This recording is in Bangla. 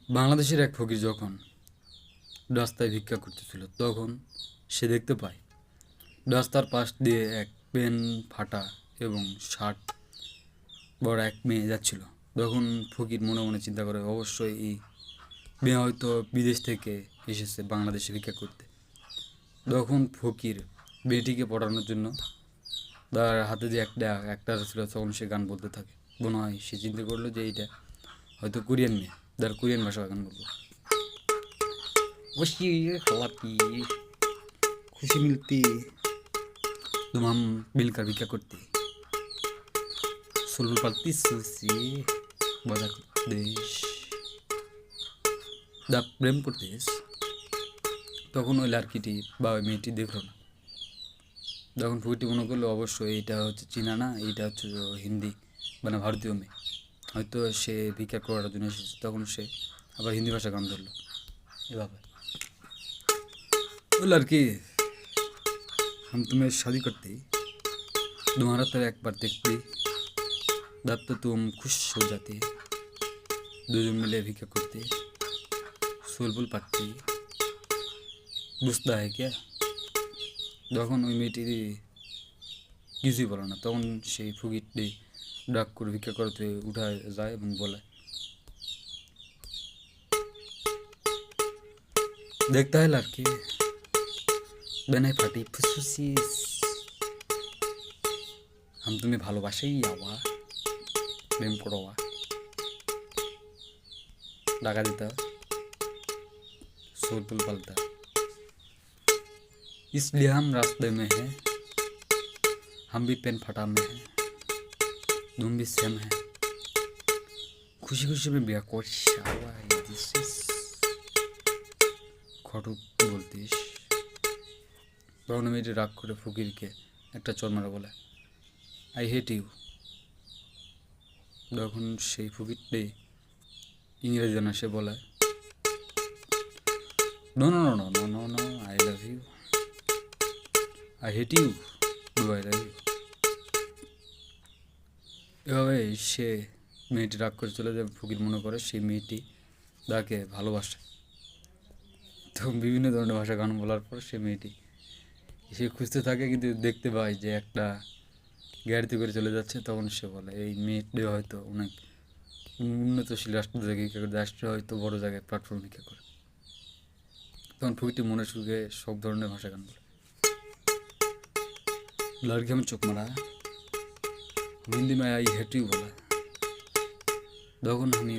বাংলাদেশের এক ফকির যখন রাস্তায় ভিক্ষা করতেছিল তখন সে দেখতে পায় রাস্তার পাশ দিয়ে এক পেন ফাটা এবং শার্ট বড় এক মেয়ে যাচ্ছিল। তখন ফকির মনে মনে চিন্তা করে, অবশ্যই এই মেয়ে হয়তো বিদেশ থেকে এসেছে বাংলাদেশে ভিক্ষা করতে। তখন ফকির মেয়েটিকে পড়ানোর জন্য তার হাতে যে একটা ছিল, তখন সে গান বলতে থাকে। মনে হয় সে চিন্তা করলো যে এইটা হয়তো কোরিয়ান মেয়ে, তার কোরিয়ান ভাষায় গান বলবো। खुशी खिलाती खुशी मिलती तुम हम मिलकर भी क्या करते सुलू पालती सुसी बजा দেশ দা প্রেম করতেস। তখন ওই লাড়কিটি বা ওই মেয়েটি দেখলো না। তখন ফুইটি মনে করলো অবশ্যই এইটা হচ্ছে চীনা না, এইটা হচ্ছে হিন্দি মানে ভারতীয় মেয়ে, হয়তো সে ভিক্ষা করার জন্য এসেছে। তখন সে আবার হিন্দি ভাষা গান ধরলো এভাবে, वो लड़की हम तुम्हें शादी करते तुम्हारा तो एक बार देखते तब तो तुम खुश हो जाते দুজন মিলে ভিক্ষা করতে সুলবুল পাখি বুঝতে হয় কে। তখন ওই মেয়েটি কিছুই বলে না। তখন সেই ফকিরটি ডাক করে ভিক্ষা করতে উঠা যায় এবং বলে, দেখতে হয় লড়কি বেনাই ফাটি ফুসফুসিস हम तुम्हें ভালোবাসেই আওয়া প্রেম করো ডাকা দিতে सुलबुल पलता इसलिए हम रास्ते में हैं, हम भी पेन फटा में हैं, तुम भी सेम है खुशी खुशी में बिया को शावा दिस इज খটক বলতিস। তখন মেয়েটি রাগ করে ফকিরকে একটা চর মারা বলে, আই হেট ইউ। তখন সেই ফকিরটি ইংরেজি জানা, সে বলে, no no no no no no no I love you, I hate you, do I love you. এভাবে সে মেয়েটি রাগ করে চলে যায়। ফকির মনে করে সেই মেয়েটি তাকে ভালোবাসে। তখন বিভিন্ন ধরনের ভাষা গান বলার পর সে মেয়েটি সে খুঁজতে থাকে, কিন্তু দেখতে পায় যে একটা গাড়িতে করে চলে যাচ্ছে। তখন সে বলে, এই মেয়েটি হয়তো অনেক উন্নতশীল রাষ্ট্র থেকে ভিক্ষা করে, রাষ্ট্রে হয়তো বড় জায়গায় প্ল্যাটফর্ম ভিক্ষা করে। তখন ফকিরটি মনে সুখে সব ধরনের ভাষা গান বলে, লড়কি আমি চোখ মারা হিন্দি में आई हेट यू बोला। তখন আমি